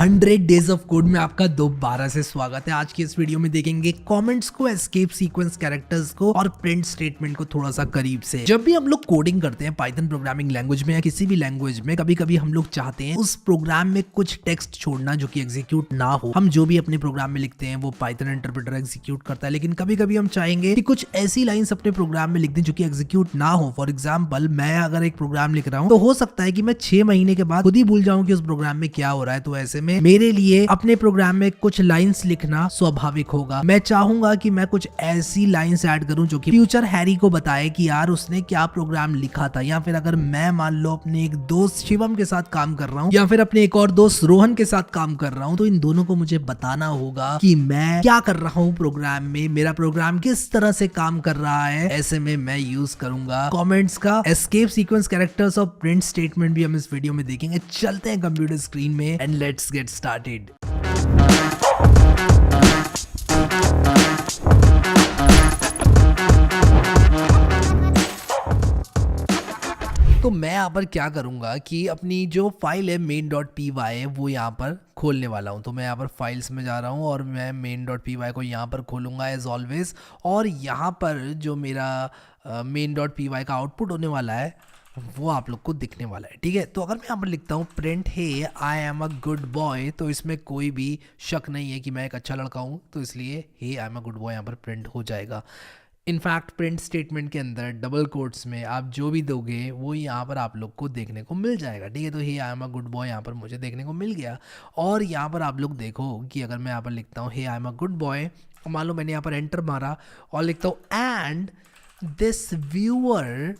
100 days of code में आपका दोबारा से स्वागत है। आज की इस वीडियो में देखेंगे कमेंट्स को, एस्केप सीक्वेंस कैरेक्टर्स को और प्रिंट स्टेटमेंट को थोड़ा सा करीब से। जब भी हम लोग कोडिंग करते हैं पाइथन प्रोग्रामिंग लैंग्वेज में या किसी भी लैंग्वेज में, कभी कभी हम लोग चाहते हैं उस प्रोग्राम में कुछ टेक्स्ट छोड़ना जो कि एग्जीक्यूट ना हो। हम जो भी अपने प्रोग्राम में लिखते हैं वो पाइथन इंटरप्रेटर एग्जीक्यूट करता है, लेकिन कभी कभी हम चाहेंगे कि कुछ ऐसी लाइंस अपने प्रोग्राम में लिख दें जो कि एग्जीक्यूट ना हो। फॉर एग्जाम्पल, मैं अगर एक प्रोग्राम लिख रहा हूँ तो हो सकता है कि मैं 6 महीने के बाद खुद ही भूल जाऊं कि उस प्रोग्राम में क्या हो रहा है। तो ऐसे में मेरे लिए अपने प्रोग्राम में कुछ लाइंस लिखना स्वाभाविक होगा। मैं चाहूंगा कि मैं कुछ ऐसी लाइंस ऐड करूं जो कि फ्यूचर हैरी को बताए कि यार उसने क्या प्रोग्राम लिखा था। या फिर अगर मैं मान लो अपने एक दोस्त शिवम के साथ काम कर रहा हूं या फिर अपने एक और दोस्त रोहन के साथ काम कर रहा हूं, तो इन दोनों को मुझे बताना होगा कि मैं क्या कर रहा हूं प्रोग्राम में, मेरा प्रोग्राम किस तरह से काम कर रहा है। ऐसे में मैं यूज करूंगा कमेंट्स का, एस्केप सीक्वेंस कैरेक्टर्स और प्रिंट स्टेटमेंट भी हम इस वीडियो में देखेंगे। चलते हैं कंप्यूटर स्क्रीन में एंड लेट्स गेट स्टार्टेड। तो मैं यहाँ पर क्या करूँगा कि अपनी जो फाइल है main.py वो यहाँ पर खोलने वाला हूँ। तो मैं यहाँ पर फाइल्स में जा रहा हूँ और मैं main.py को यहाँ पर खोलूँगा एज ऑलवेज। और यहाँ पर जो मेरा main.py का आउटपुट होने वाला है वो आप लोग को दिखने वाला है। ठीक है, तो अगर मैं यहाँ पर लिखता हूँ print hey I am a good boy, तो इसमें कोई भी शक नहीं है कि मैं एक अच्छा लड़का हूँ, तो इसलिए hey I am a good boy यहाँ पर प्रिंट हो जाएगा। इनफैक्ट प्रिंट स्टेटमेंट के अंदर डबल कोट्स में आप जो भी दोगे वो यहाँ पर आप लोग को देखने को मिल जाएगा। ठीक है, तो hey I am a good boy यहाँ पर मुझे देखने को मिल गया। और यहाँ पर आप लोग देखो कि अगर मैं यहाँ पर लिखता हूँ hey I am a good boy, मान लो मैंने यहाँ पर एंटर मारा और लिखता हूँ and this viewer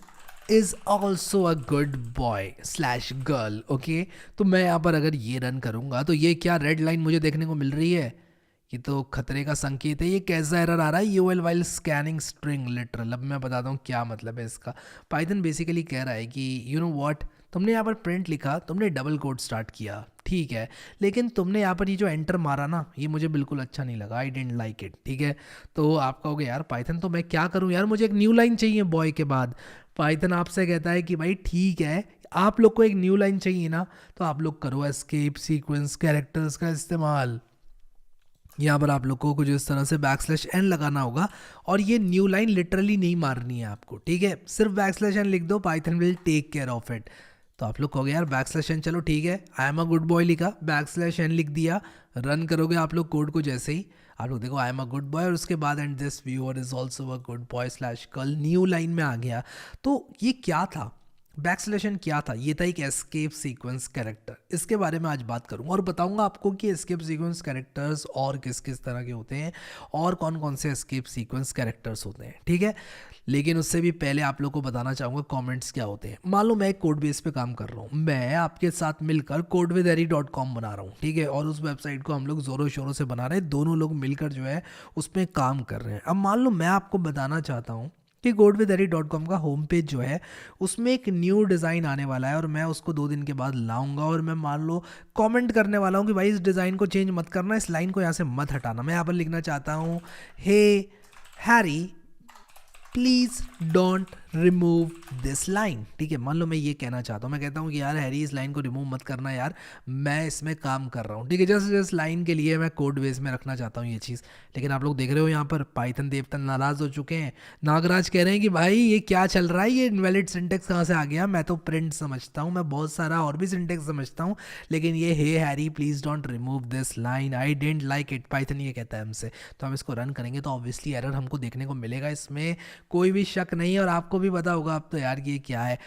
is also a good boy slash girl. Okay, तो मैं यहाँ पर अगर ये रन करूँगा तो ये क्या रेड लाइन मुझे देखने को मिल रही है? ये तो खतरे का संकेत है। ये कैसा एरर आ रहा है? EOL while scanning string literal. अब मैं बताता हूँ क्या मतलब है इसका। पाइथन बेसिकली कह रहा है कि यू नो व्हाट, तुमने यहाँ पर प्रिंट लिखा, तुमने डबल कोट स्टार्ट किया, ठीक है, लेकिन तुमने यहाँ पर ये जो एंटर मारा ना, ये मुझे बिल्कुल अच्छा नहीं लगा। आई डेंट लाइक इट। ठीक है, तो आप कहोगे यार पाइथन तो मैं क्या करूँ यार, मुझे एक न्यू लाइन चाहिए बॉय के बाद। पाइथन आपसे कहता है कि भाई ठीक है, आप लोग को एक न्यू लाइन चाहिए ना, तो आप लोग करो एस्केप सीक्वेंस कैरेक्टर्स का इस्तेमाल। यहाँ पर आप लोग को कुछ इस तरह से \n लगाना होगा और ये न्यू लाइन लिटरली नहीं मारनी है आपको। ठीक है, सिर्फ \n लिख दो, Python will take care of it. तो आप लोग कहोगे यार \n चलो ठीक है, I am a good boy लिखा, \n लिख दिया, रन करोगे आप लोग कोड को, जैसे ही आप लोग देखो आई एम अ गुड बॉय और उसके बाद and this viewer is also a good boy slash girl new line में आ गया। तो ये क्या था? \n क्या था? ये था एक एस्केप सीक्वेंस कैरेक्टर। इसके बारे में आज बात करूंगा और बताऊंगा आपको कि एस्केप सीक्वेंस कैरेक्टर्स और किस किस तरह के होते हैं और कौन कौन से एस्केप सीक्वेंस कैरेक्टर्स होते हैं। ठीक है, लेकिन उससे भी पहले आप लोग को बताना चाहूँगा कमेंट्स क्या होते हैं। मान लो मैं एक कोड बेस पे काम कर रहा हूँ, मैं आपके साथ मिलकर codewithharry.com बना रहा हूँ। ठीक है, और उस वेबसाइट को हम लोग ज़ोरों शोरों से बना रहे हैं, दोनों लोग मिलकर जो है उसमें काम कर रहे हैं। अब मान लो मैं आपको बताना चाहता हूँ कि codewithharry.com का होम पेज जो है उसमें एक न्यू डिज़ाइन आने वाला है और मैं उसको 2 दिन के बाद लाऊंगा और मैं मान लो कमेंट करने वाला हूँ कि भाई इस डिज़ाइन को चेंज मत करना, इस लाइन को यहाँ से मत हटाना। मैं यहाँ पर लिखना चाहता हूँ hey Harry please don't remove this line. ठीक है, मान लो मैं ये कहना चाहता हूँ, मैं कहता हूँ कि यार हैरी इस लाइन को रिमूव मत करना यार, मैं इसमें काम कर रहा हूँ। ठीक है, जस्ट लाइन के लिए मैं कोड बेस में रखना चाहता हूँ ये चीज़। लेकिन आप लोग देख रहे हो यहाँ पर पाइथन देवता नाराज़ हो चुके हैं। नागराज कह रहे हैं कि भाई ये क्या चल रहा है, ये इनवैलिड सिंटेक्स कहाँ से आ गया? मैं तो प्रिंट समझता हूँ, मैं बहुत सारा और भी सिंटेक्स समझता हूँ, लेकिन ये hey Harry please don't remove this line, I don't like it, Python ये कहता है हमसे। तो हम इसको रन करेंगे तो ऑब्वियसली एरर हमको देखने को मिलेगा, इसमें कोई भी शक नहीं है और आपको भी पता होगा अब तो यार ये क्या है।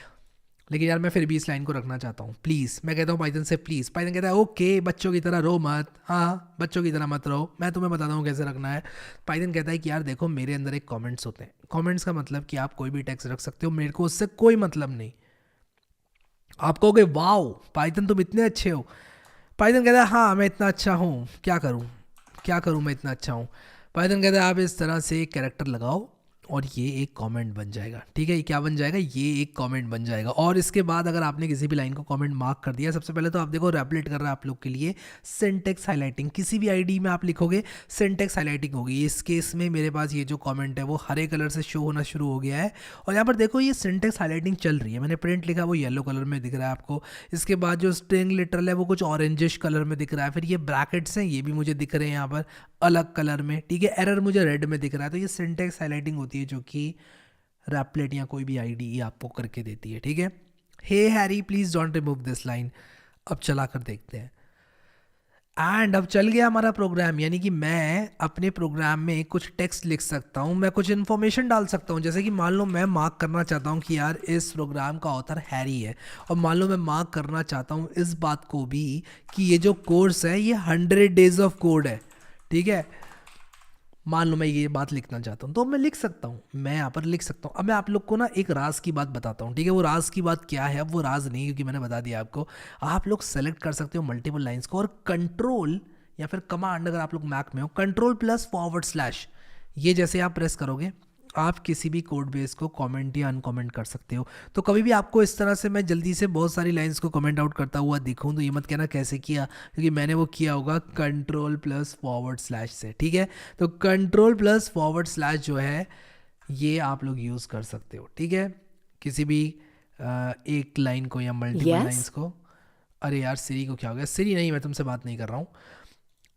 लेकिन यार मैं फिर भी इस लाइन को रखना चाहता हूँ, प्लीज़। मैं कहता हूँ पाइथन से प्लीज़, पाइथन कहता है ओके बच्चों की तरह रो मत, हाँ बच्चों की तरह मत रहो, मैं तुम्हें बताता हूँ कैसे रखना है। पाइथन कहता है कि यार देखो मेरे अंदर एक कमेंट्स होते हैं, कमेंट्स का मतलब कि आप कोई भी टेक्स्ट रख सकते हो, मेरे को उससे कोई मतलब नहीं। आप कहोगे वाओ पाइथन तुम इतने अच्छे हो। पाइथन कहता है हाँ मैं इतना अच्छा हूँ, क्या करूँ मैं इतना अच्छा हूँ। पाइथन कहता है आप इस तरह से एक कैरेक्टर लगाओ और ये एक कमेंट बन जाएगा। ठीक है, ये क्या बन जाएगा, ये एक कमेंट बन जाएगा। और इसके बाद अगर आपने किसी भी लाइन को कमेंट मार्क कर दिया, सबसे पहले तो आप देखो रैपलेट कर रहा है आप लोग के लिए सिंटेक्स हाईलाइटिंग। किसी भी आईडी में आप लिखोगे सिंटेक्स हाईलाइटिंग होगी। इस केस में मेरे पास ये जो कमेंट है वो हरे कलर से शो होना शुरू हो गया है, और यहाँ पर देखो ये सिंटेक्स हाईलाइटिंग चल रही है। मैंने प्रिंट लिखा वो येलो कलर में दिख रहा है आपको। इसके बाद जो स्ट्रिंग लिटरल है वो कुछ ऑरेंजिश कलर में दिख रहा है। फिर ये ब्रैकेट्स हैं, ये भी मुझे दिख रहे हैं यहाँ पर अलग कलर में। ठीक है, एरर मुझे रेड में दिख रहा है। तो ये सिंटेक्स हाईलाइटिंग होती है जो कि रैपलेट या कोई भी आईडी आपको करके देती है। ठीक है, hey Harry please don't remove this line. अब चला कर देखते हैं, एंड अब चल गया हमारा प्रोग्राम। यानी कि मैं अपने प्रोग्राम में कुछ टेक्स्ट लिख सकता हूँ, मैं कुछ इन्फॉर्मेशन डाल सकता हूँ। जैसे कि मान लो मैं मार्क करना चाहता हूँ कि यार इस प्रोग्राम का ऑथर हैरी है, और मान लो मैं मार्क करना चाहता हूँ इस बात को भी कि ये जो कोर्स है ये 100 डेज ऑफ कोड है। ठीक है, मान लो मैं ये बात लिखना चाहता हूँ तो मैं लिख सकता हूँ, मैं यहाँ पर लिख सकता हूँ। अब मैं आप लोग को ना एक राज की बात बताता हूँ। ठीक है, वो राज की बात क्या है, अब वो राज नहीं क्योंकि मैंने बता दिया आपको। आप लोग सेलेक्ट कर सकते हो मल्टीपल लाइंस को, और कंट्रोल या फिर कमांड, अगर आप लोग मैक में हो, कंट्रोल+/, ये जैसे आप प्रेस करोगे आप किसी भी कोड बेस को कमेंट या अनकमेंट कर सकते हो। तो कभी भी आपको इस तरह से मैं जल्दी से बहुत सारी लाइंस को कमेंट आउट करता हुआ दिखूं तो ये मत कहना कैसे किया, क्योंकि मैंने वो किया होगा कंट्रोल+/ से। ठीक है, तो कंट्रोल+/ जो है ये आप लोग यूज़ कर सकते हो। ठीक है, किसी भी एक लाइन को या मल्टीपल लाइंस को। अरे यार सिरी को क्या हो गया, सिरी नहीं, मैं तुमसे बात नहीं कर रहा हूँ।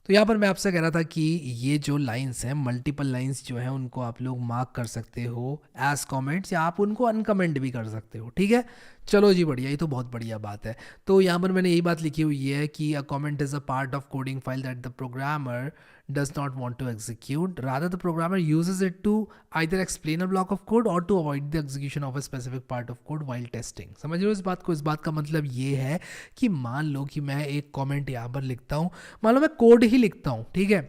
तो यहाँ पर मैं आपसे कह रहा था कि ये जो लाइंस हैं, मल्टीपल लाइंस जो हैं, उनको आप लोग मार्क कर सकते हो एज कमेंट्स, या आप उनको अनकमेंट भी कर सकते हो। ठीक है, चलो जी बढ़िया, ये तो बहुत बढ़िया बात है। तो यहाँ पर मैंने यही बात लिखी हुई है कि a comment is a part of coding file that the programmer does not want to execute. Rather, the programmer uses it to either explain a block of code or to avoid the execution of a specific part of code while testing. समझ रहे हो इस बात को? इस बात का मतलब ये है कि मान लो कि मैं एक कमेंट यहाँ पर लिखता हूँ, मान लो मैं कोड ही लिखता हूँ। ठीक है,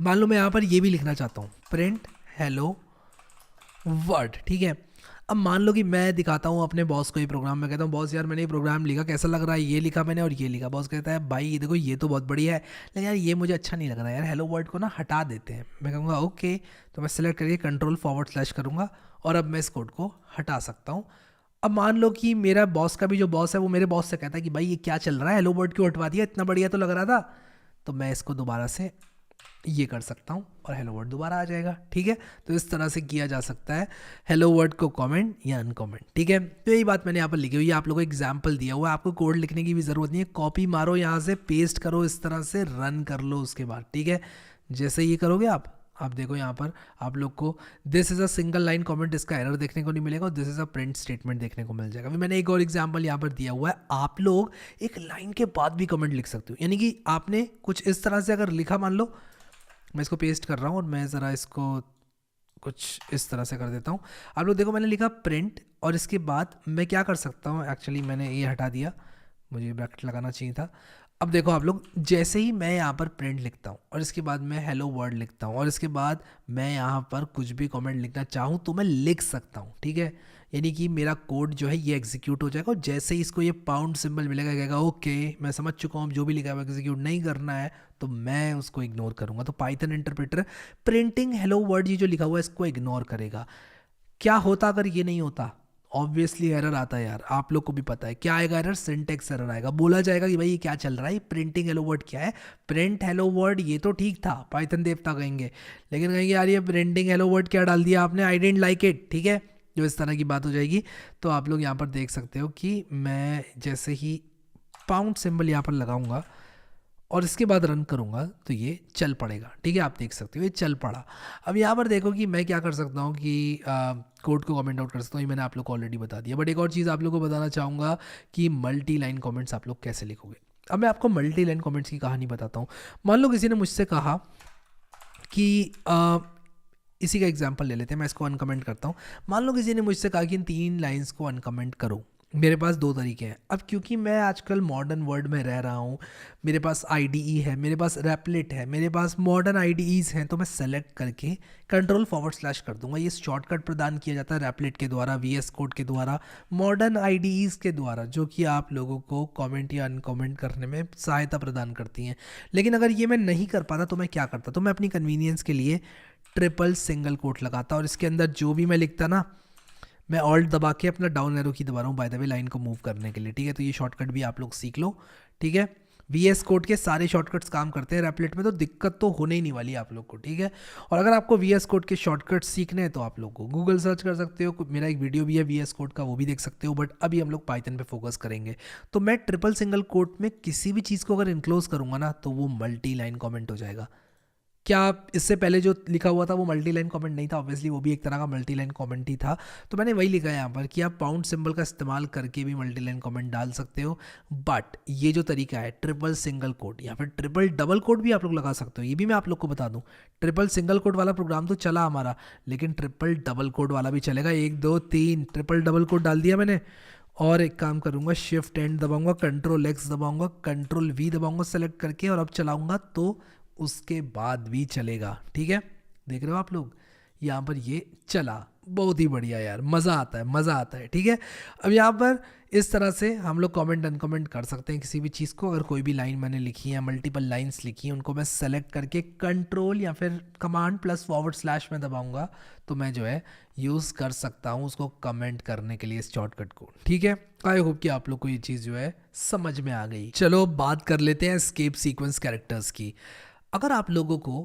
मान लो मैं यहाँ पर ये भी लिखना चाहता हूँ, प्रिंट हेलो वर्ड। ठीक है, अब मान लो कि मैं दिखाता हूँ अपने बॉस को ये प्रोग्राम, मैं कहता हूँ बॉस यार मैंने ये प्रोग्राम लिखा, कैसा लग रहा है, ये लिखा मैंने और ये लिखा। बॉस कहता है भाई ये देखो ये तो बहुत बढ़िया है, लेकिन यार ये मुझे अच्छा नहीं लग रहा है, यार हेलो वर्ड को ना हटा देते हैं। मैं कहूँगा ओके, तो मैं सेलेक्ट करके कंट्रोल// करूँगा और अब मैं इस कोड को हटा सकता हूँ। अब मान लो कि मेरा बॉस का भी जो बॉस है वो मेरे बॉस से कहता है कि भाई ये क्या चल रहा है, हेलो वर्ड क्यों हटवा दिया, इतना बढ़िया तो लग रहा था। तो मैं इसको दोबारा से ये कर सकता हूँ और हेलो वर्ड दोबारा आ जाएगा। ठीक है, तो इस तरह से किया जा सकता है हेलो वर्ड को कमेंट या अनकमेंट। ठीक है, तो यही बात मैंने यहाँ पर लिखी हुई है, आप लोगों को एग्जाम्पल दिया हुआ है, आपको कोड लिखने की भी ज़रूरत नहीं है। कॉपी मारो यहाँ से, पेस्ट करो, इस तरह से रन कर लो उसके बाद। ठीक है, जैसे ये करोगे आप देखो यहाँ पर आप लोग को this is a single line comment, इसका एरर देखने को नहीं मिलेगा, और this is a print statement देखने को मिल जाएगा। अभी मैंने एक और एग्जांपल यहाँ पर दिया हुआ है, आप लोग एक लाइन के बाद भी कमेंट लिख सकते हो। यानी कि आपने कुछ इस तरह से अगर लिखा, मान लो मैं इसको पेस्ट कर रहा हूँ और मैं ज़रा इसको कुछ इस तरह से कर देता हूँ। आप लोग देखो मैंने लिखा प्रिंट, और इसके बाद मैं क्या कर सकता हूँ, एक्चुअली मैंने ये हटा दिया, मुझे ब्रैकेट लगाना चाहिए था। अब देखो आप लोग, जैसे ही मैं यहाँ पर प्रिंट लिखता हूँ और इसके बाद मैं हेलो वर्ड लिखता हूँ और इसके बाद मैं यहाँ पर कुछ भी कमेंट लिखना चाहूँ तो मैं लिख सकता हूँ। ठीक है, यानी कि मेरा कोड जो है ये एग्जीक्यूट हो जाएगा, और जैसे ही इसको ये पाउंड सिंबल मिलेगा, कहेगा ओके मैं समझ चुका हूँ, जो भी लिखा है वो एग्जीक्यूट नहीं करना है, तो मैं उसको इग्नोर करूँगा। तो Python interpreter printing hello word ये जो लिखा हुआ है इसको इग्नोर करेगा। क्या होता अगर ये नहीं होता? ऑब्वियसली एरर आता है यार, आप लोग को भी पता है क्या आएगा एरर, सिंटेक्स एरर आएगा। बोला जाएगा कि भाई ये क्या चल रहा है, प्रिंटिंग हेलो वर्ड क्या है, प्रिंट हेलो वर्ड ये तो ठीक था, पाइथन देवता कहेंगे, लेकिन कहेंगे यार ये प्रिंटिंग हेलो वर्ड क्या डाल दिया आपने, आई डिडंट लाइक इट। ठीक है, जो इस तरह की बात हो जाएगी। तो आप लोग यहाँ पर देख सकते हो कि मैं जैसे ही पाउंड सिंबल यहाँ पर लगाऊंगा और इसके बाद रन करूँगा तो ये चल पड़ेगा। ठीक है, आप देख सकते हो ये चल पड़ा। अब यहाँ पर देखो कि मैं क्या कर सकता हूँ कि कोड को कमेंट आउट कर सकता हूँ, ये मैंने आप लोग को ऑलरेडी बता दिया। बट एक और चीज़ आप लोग को बताना चाहूँगा कि मल्टी लाइन कमेंट्स आप लोग कैसे लिखोगे। अब मैं आपको मल्टी लाइन कमेंट्स की कहानी बताता हूँ। मान लो किसी ने मुझसे कहा कि इसी का एग्जाम्पल ले लेते हैं, मैं इसको अनकमेंट करता हूँ। मान लो किसी ने मुझसे कहा कि इन 3 लाइन्स को अनकमेंट करो, मेरे पास दो तरीके हैं। अब क्योंकि मैं आजकल मॉडर्न वर्ल्ड में रह रहा हूँ, मेरे पास आईडीई है, मेरे पास रैपलेट है, मेरे पास मॉडर्न आईडीईज हैं, तो मैं सेलेक्ट करके कंट्रोल// कर दूंगा। ये शॉर्टकट प्रदान किया जाता है रैपलेट के द्वारा, वीएस कोड के द्वारा, मॉडर्न आईडीईज के द्वारा, जो कि आप लोगों को कमेंट या अनकमेंट करने में सहायता प्रदान करती हैं। लेकिन अगर ये मैं नहीं कर पाता तो मैं क्या करता, तो मैं अपनी कन्वीनियंस के लिए ट्रिपल सिंगल कोट लगाता और इसके अंदर जो भी मैं लिखता ना, मैं ऑल्ट दबा के अपना डाउन एरो की दबा रहा हूँ बाय द वे लाइन को मूव करने के लिए, ठीक है। तो ये शॉर्टकट भी आप लोग सीख लो, ठीक है। वीएस कोड के सारे शॉर्टकट्स काम करते हैं रैपलेट में, तो दिक्कत तो होने ही नहीं वाली आप लोग को, ठीक है। और अगर आपको वीएस कोड के शॉर्टकट्स सीखने हैं तो आप लोग को गूगल सर्च कर सकते हो, मेरा एक वीडियो भी है वीएस कोड का, वो भी देख सकते हो। बट अभी हम लोग पाइथन पे फोकस करेंगे। तो मैं ट्रिपल सिंगल कोट में किसी भी चीज़ को अगर इनक्लोज करूँगा ना, तो वो मल्टी लाइन कॉमेंट हो जाएगा। क्या इससे पहले जो लिखा हुआ था वो मल्टी लाइन कमेंट नहीं था, ऑब्वियसली वो भी एक तरह का मल्टी लाइन कमेंट ही था। तो मैंने वही लिखा है यहाँ पर कि आप पाउंड सिंबल का इस्तेमाल करके भी मल्टी लाइन कमेंट डाल सकते हो। बट ये जो तरीका है ट्रिपल सिंगल कोट या फिर ट्रिपल डबल कोट भी आप लोग लगा सकते हो। ये भी मैं आप लोग को बता दूं, ट्रिपल सिंगल कोट वाला प्रोग्राम तो चला हमारा, लेकिन ट्रिपल डबल कोट वाला भी चलेगा। 1 2 3 ट्रिपल डबल कोट डाल दिया मैंने, और एक काम करूंगा, शिफ्ट एंड दबाऊंगा, कंट्रोल X दबाऊंगा, कंट्रोल V दबाऊंगा सेलेक्ट करके, और अब चलाऊंगा तो उसके बाद भी चलेगा, ठीक है। देख रहे हो आप लोग, यहाँ पर ये चला, बहुत ही बढ़िया यार, मज़ा आता है, मज़ा आता है, ठीक है। अब यहाँ पर इस तरह से हम लोग कमेंट अनकमेंट कर सकते हैं किसी भी चीज़ को। अगर कोई भी लाइन मैंने लिखी है, मल्टीपल लाइंस लिखी हैं, उनको मैं सेलेक्ट करके कंट्रोल या फिर कमांड+/ में दबाऊंगा, तो मैं जो है यूज़ कर सकता हूँ उसको कमेंट करने के लिए, इस शॉर्टकट को, ठीक है। आई होप कि आप लोग को ये चीज़ जो है समझ में आ गई। चलो बात कर लेते हैं एस्केप सीक्वेंस कैरेक्टर्स की। अगर आप लोगों को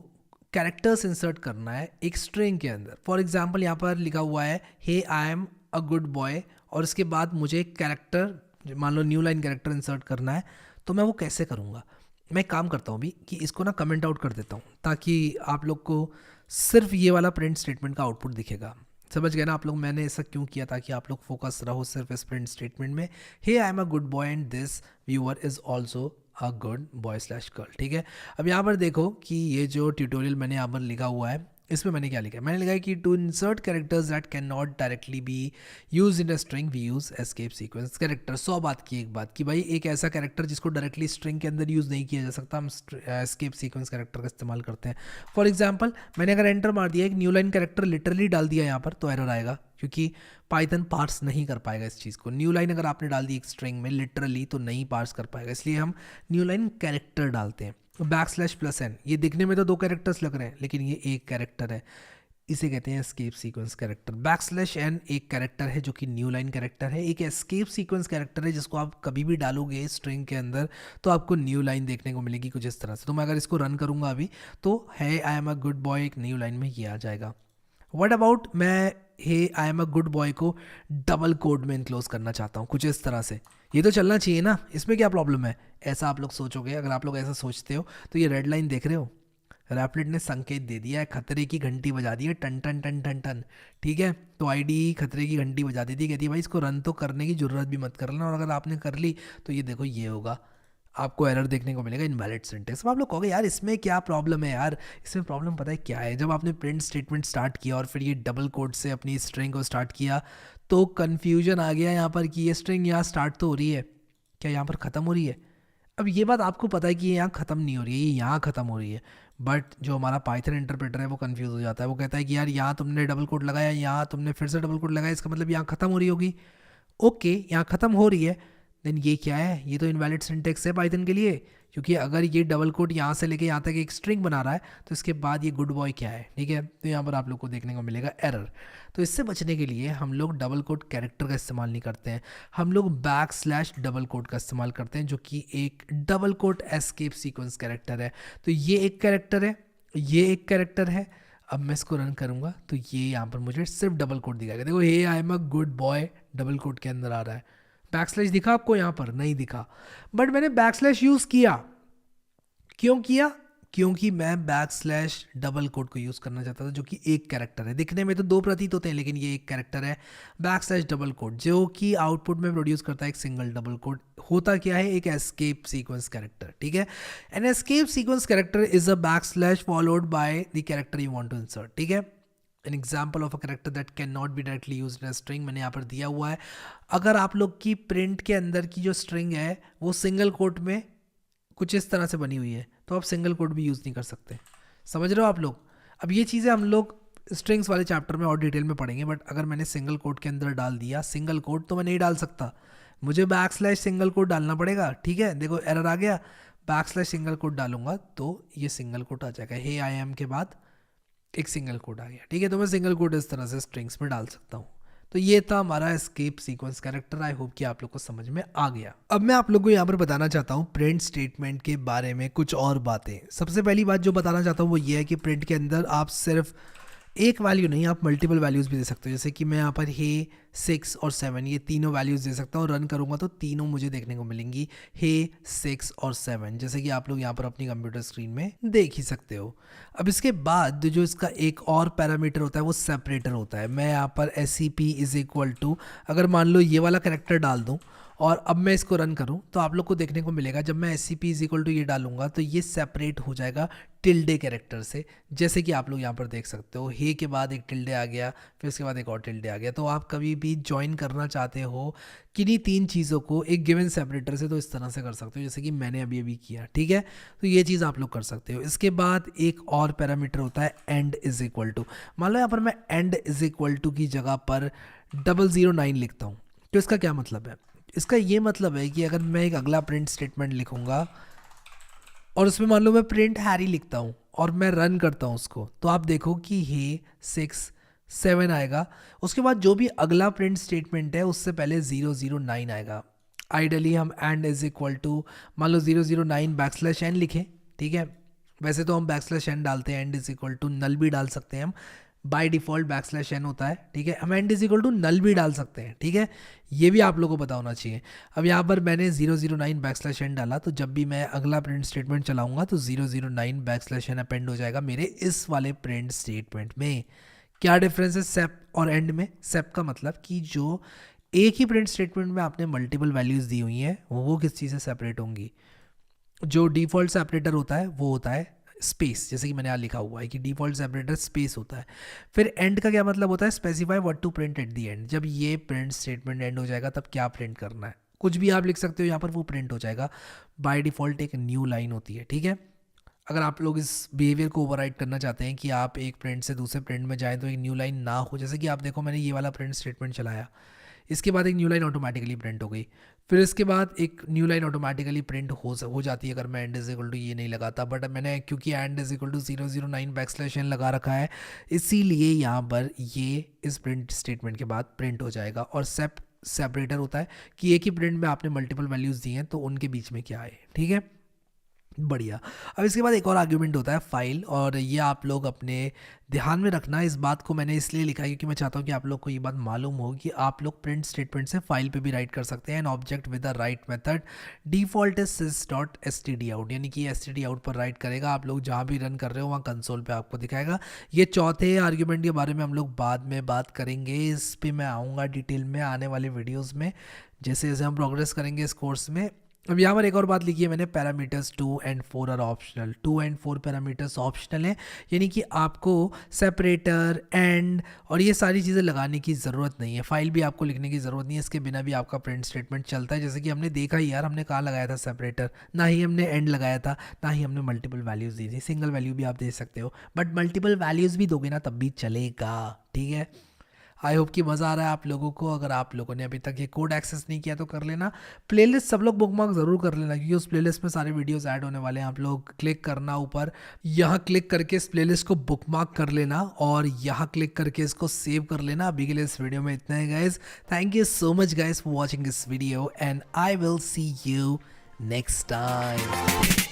कैरेक्टर्स इंसर्ट करना है एक स्ट्रिंग के अंदर, फॉर एग्जांपल यहाँ पर लिखा हुआ है hey I am a good boy, और इसके बाद मुझे एक कैरेक्टर, मान लो न्यू लाइन कैरेक्टर इंसर्ट करना है, तो मैं वो कैसे करूँगा। मैं एक काम करता हूँ अभी कि इसको ना कमेंट आउट कर देता हूँ, ताकि आप लोग को सिर्फ ये वाला प्रिंट स्टेटमेंट का आउटपुट दिखेगा। समझ गए ना आप लोग, मैंने ऐसा क्यों किया, ताकि आप लोग फोकस रहो सिर्फ इस प्रिंट स्टेटमेंट में, hey I am a good boy and this viewer is also a good boy girl, ठीक है। अब यहाँ पर देखो कि ये जो ट्यूटोरियल मैंने यहाँ पर लिखा हुआ है, इसमें मैंने क्या लिखा है, मैंने लिखा है कि to insert characters that can not directly be use in a string we use escape sequence character. 100 बात की एक बात कि भाई एक ऐसा कैरेक्टर जिसको डायरेक्टली स्ट्रिंग के अंदर यूज़ नहीं किया जा सकता, हम एस्केप सीक्वेंस कैरेक्टर का इस्तेमाल करते हैं। फॉर एग्जाम्पल मैंने अगर एंटर मार दिया, एक न्यू लाइन कैरेक्टर लिटरली डाल दिया यहाँ पर, तो एरर आएगा, क्योंकि पाइथन पार्स नहीं कर पाएगा इस चीज़ को। न्यू लाइन अगर आपने डाल दी एक स्ट्रिंग में लिटरली, तो नहीं पार्स कर पाएगा, इसलिए हम न्यू लाइन कैरेक्टर डालते हैं। \n, ये दिखने में तो 2 कैरेक्टर्स लग रहे हैं, लेकिन ये एक कैरेक्टर है, इसे कहते हैं एस्केप सीक्वेंस कैरेक्टर। \n एक कैरेक्टर है जो कि न्यू लाइन कैरेक्टर है, एक एस्केप सीक्वेंस कैरेक्टर है जिसको आप कभी भी डालोगे स्ट्रिंग के अंदर तो आपको न्यू लाइन देखने को मिलेगी कुछ इस तरह से। तो मैं अगर इसको रन करूंगा अभी, तो hey I am a good boy एक न्यू लाइन में ये आ जाएगा। व्हाट अबाउट मैं hey I am a good boy को डबल कोड में इनक्लोज करना चाहता हूँ कुछ इस तरह से, ये तो चलना चाहिए ना, इसमें क्या प्रॉब्लम है, ऐसा आप लोग सोचोगे। अगर आप लोग ऐसा सोचते हो तो ये रेड लाइन देख रहे हो, रैपलेट ने संकेत दे दिया है, खतरे की घंटी बजा दी है, टन टन टन टन टन, ठीक है। तो आईडी खतरे की घंटी बजा दी थी, कहती है भाई इसको रन तो करने की जरूरत भी मत करना, और अगर आपने कर ली तो ये देखो ये होगा, आपको एरर देखने को मिलेगा, इनवैलिड सिंटेक्स। आप लोग कहोगे यार इसमें क्या प्रॉब्लम है यार, इसमें प्रॉब्लम पता है क्या है, जब आपने प्रिंट स्टेटमेंट स्टार्ट किया और फिर ये डबल कोड से अपनी स्ट्रिंग को स्टार्ट किया, तो कन्फ्यूजन आ गया यहाँ पर कि ये स्ट्रिंग यहाँ स्टार्ट तो हो रही है, क्या यहाँ पर ख़त्म हो रही है। अब ये बात आपको पता है कि ये यहाँ ख़त्म नहीं हो रही है, ये यहाँ ख़त्म हो रही है, बट जो हमारा पाइथन इंटरप्रेटर है वो कंफ्यूज हो जाता है, वो कहता है कि यार यहाँ तुमने डबल कोड लगाया, यहाँ तुमने फिर से डबल कोड लगाया, इसका मतलब यहाँ ख़त्म हो रही होगी। ओके, यहाँ ख़त्म हो रही है, देन ये क्या है, ये तो इनवैलिड सिंटेक्स है पाइथन के लिए, क्योंकि अगर ये डबल कोड यहाँ से लेके यहाँ तक एक स्ट्रिंग बना रहा है, तो इसके बाद ये गुड बॉय क्या है, ठीक है। तो यहाँ पर आप लोग को देखने को मिलेगा एरर। तो इससे बचने के लिए हम लोग डबल कोड कैरेक्टर का इस्तेमाल नहीं करते हैं, हम लोग \डबल कोड का इस्तेमाल करते हैं, जो कि एक double quote escape sequence character है। तो ये एक कैरेक्टर है, ये एक कैरेक्टर है। अब मैं इसको रन करूँगा तो ये यहाँ पर मुझे सिर्फ डबल कोड दिखाएगा, देखो hey I am a good boy double quote के अंदर आ रहा है। \, दिखा आपको यहाँ पर, नहीं दिखा, बट मैंने \, यूज़ किया। क्यों किया, क्योंकि मैं \डबल कोड को यूज़ करना चाहता था, जो कि एक कैरेक्टर है, दिखने में तो 2 प्रतीत होते हैं लेकिन ये एक कैरेक्टर है \डबल कोड, जो कि आउटपुट में प्रोड्यूस करता है एक सिंगल डबल कोड। होता क्या है, एक एस्केप सीक्वेंस कैरेक्टर, ठीक है। An escape sequence character is a \, followed by the character you want to insert, ठीक है। An example of a character that can not be directly use in string मैंने यहाँ पर दिया हुआ है। अगर आप लोग की प्रिंट के अंदर की जो स्ट्रिंग है वो सिंगल कोट में कुछ इस तरह से बनी हुई है तो आप सिंगल कोट भी यूज़ नहीं कर सकते। समझ रहे हो आप लोग? अब ये चीज़ें हम लोग स्ट्रिंग्स वाले चैप्टर में और डिटेल में पढ़ेंगे, बट अगर मैंने सिंगल कोट के अंदर डाल दिया सिंगल कोट तो मैं नहीं डाल सकता, मुझे बैकस्लैश सिंगल कोट डालना पड़ेगा। ठीक है, देखो एरर आ गया, बैकस्लैश सिंगल कोट डालूंगा तो ये सिंगल कोट आ जाएगा। हे आई एम के बाद एक सिंगल कोट आ गया। ठीक है, तो मैं सिंगल कोट इस तरह से स्ट्रिंग्स में डाल सकता हूँ। तो ये था हमारा escape sequence character. I hope कि आप लोग को समझ में आ गया। अब मैं आप लोग को यहाँ पर बताना चाहता हूँ प्रिंट स्टेटमेंट के बारे में कुछ और बातें। सबसे पहली बात जो बताना चाहता हूँ वो ये है कि प्रिंट के अंदर आप सिर्फ एक वैल्यू नहीं, आप मल्टीपल वैल्यूज़ भी दे सकते हो। जैसे कि मैं यहाँ पर हे 6 और 7 ये तीनों वैल्यूज़ दे सकता हूँ, रन करूँगा तो तीनों मुझे देखने को मिलेंगी, हे 6 और 7, जैसे कि आप लोग यहाँ पर अपनी कंप्यूटर स्क्रीन में देख ही सकते हो। अब इसके बाद जो इसका एक और पैरामीटर होता है वो सेपरेटर होता है। मैं यहाँ पर SCP इज इक्वल टू, अगर मान लो ये वाला कैरेक्टर डाल दूँ और अब मैं इसको रन करूं तो आप लोग को देखने को मिलेगा जब मैं SCP इज इक्वल टू ये डालूंगा तो ये सेपरेट हो जाएगा टिल्डे कैरेक्टर से, जैसे कि आप लोग यहाँ पर देख सकते हो। हे के बाद एक टिल्डे आ गया, फिर उसके बाद एक और टिल्डे आ गया। तो आप कभी भी ज्वाइन करना चाहते हो किन्हीं तीन चीज़ों को एक गिवन सेपरेटर से तो इस तरह से कर सकते हो जैसे कि मैंने अभी अभी किया। ठीक है, तो ये चीज़ आप लोग कर सकते हो। इसके बाद एक और पैरामीटर होता है एंड इज इक्वल टू। मान लो यहाँ पर मैं एंड इज इक्वल टू की जगह पर 009 लिखता हूँ, तो इसका क्या मतलब है? इसका ये मतलब है कि अगर मैं एक अगला प्रिंट स्टेटमेंट लिखूंगा और उसमें मान लो मैं प्रिंट हैरी लिखता हूँ और मैं रन करता हूँ उसको, तो आप देखो कि हे 6 7 आएगा। उसके बाद जो भी अगला प्रिंट स्टेटमेंट है उससे पहले 009 आएगा। आइडली हम एंड इज इक्वल टू मान लो 009 बैकस्लैश एन लिखें। ठीक है, वैसे तो हम बैकस्लैश एन डालते हैं, end is equal to null भी डाल सकते हैं हम, बाय डिफॉल्ट बैकस्लैश एन होता है। ठीक है, हम end is equal to null भी डाल सकते हैं। ठीक है, ये भी आप लोगों को पता होना चाहिए। अब यहाँ पर मैंने 009 बैकस्लैश एन डाला तो जब भी मैं अगला प्रिंट स्टेटमेंट चलाऊंगा तो 009 बैकस्लैश एन अपेंड हो जाएगा मेरे इस वाले प्रिंट स्टेटमेंट में। क्या डिफरेंस है सेप और एंड में? सेप का मतलब कि जो एक ही प्रिंट स्टेटमेंट में आपने मल्टीपल वैल्यूज़ दी हुई हैं वो किस चीज़ से सेपरेट होंगी। जो डिफ़ॉल्ट सेपरेटर होता है वो होता है स्पेस, जैसे कि मैंने यहाँ लिखा हुआ है कि डिफ़ॉल्ट सेपरेटर स्पेस होता है। फिर एंड का क्या मतलब होता है? Specify what to print at the end. जब ये प्रिंट स्टेटमेंट एंड हो जाएगा तब क्या प्रिंट करना है, कुछ भी आप लिख सकते हो यहाँ पर, वो प्रिंट हो जाएगा। बाय डिफ़ॉल्ट एक न्यू लाइन होती है। ठीक है, अगर आप लोग इस बिहेवियर को ओवरराइड करना चाहते हैं कि आप एक प्रिंट से दूसरे प्रिंट में जाएं तो एक न्यू लाइन ना हो, जैसे कि आप देखो मैंने ये वाला प्रिंट स्टेटमेंट चलाया, इसके बाद एक न्यू लाइन ऑटोमेटिकली प्रिंट हो गई, फिर इसके बाद एक न्यू लाइन ऑटोमेटिकली प्रिंट हो जाती है अगर मैं एंड इज इक्वल टू ये नहीं लगाता। बट मैंने क्योंकि end is equal to 009 backslash n लगा रखा है इसीलिए यहाँ पर ये इस प्रिंट स्टेटमेंट के बाद प्रिंट हो जाएगा। और सेपरेटर होता है कि एक ही प्रिंट में आपने मल्टीपल वैल्यूज़ दी हैं तो उनके बीच में क्या है। ठीक है, बढ़िया। अब इसके बाद एक और आर्ग्यूमेंट होता है फाइल, और ये आप लोग अपने ध्यान में रखना। इस बात को मैंने इसलिए लिखा है क्योंकि मैं चाहता हूँ कि आप लोग को ये बात मालूम हो कि आप लोग प्रिंट स्टेटमेंट से फाइल पे भी राइट कर सकते हैं। An object with the right method default is sys.stdout, यानी कि stdout पर राइट करेगा। आप लोग जहाँ भी रन कर रहे हो वहाँ कंसोल पे आपको दिखाएगा। ये चौथे आर्ग्यूमेंट के बारे में हम लोग बाद में बात करेंगे, इस पर मैं आऊँगा डिटेल में आने वाले वीडियोज़ में जैसे जैसे हम प्रोग्रेस करेंगे इस कोर्स में। अब यहाँ पर एक और बात लिखी है मैंने, parameters 2 and 4 are optional. 2 and 4 parameters optional हैं, यानी कि आपको सेपरेटर एंड और ये सारी चीज़ें लगाने की ज़रूरत नहीं है। फाइल भी आपको लिखने की ज़रूरत नहीं है, इसके बिना भी आपका प्रिंट स्टेटमेंट चलता है। जैसे कि हमने देखा ही यार, हमने कहाँ लगाया था सेपरेटर, ना ही हमने एंड लगाया था, ना ही हमने मल्टीपल वैल्यूज़ दी थी। सिंगल वैल्यू भी आप दे सकते हो बट मल्टीपल वैल्यूज़ भी दोगे ना तब भी चलेगा। ठीक है, आई होप कि मज़ा आ रहा है आप लोगों को। अगर आप लोगों ने अभी तक ये कोड एक्सेस नहीं किया तो कर लेना। प्लेलिस्ट सब लोग बुकमार्क ज़रूर कर लेना क्योंकि उस प्लेलिस्ट में सारे वीडियोस ऐड होने वाले हैं। आप लोग क्लिक करना ऊपर, यहाँ क्लिक करके इस प्लेलिस्ट को बुकमार्क कर लेना और यहाँ क्लिक करके इसको सेव कर लेना। अभी के लिए इस वीडियो में इतना है guys. Thank you so much guys for watching this video and I will see you next time.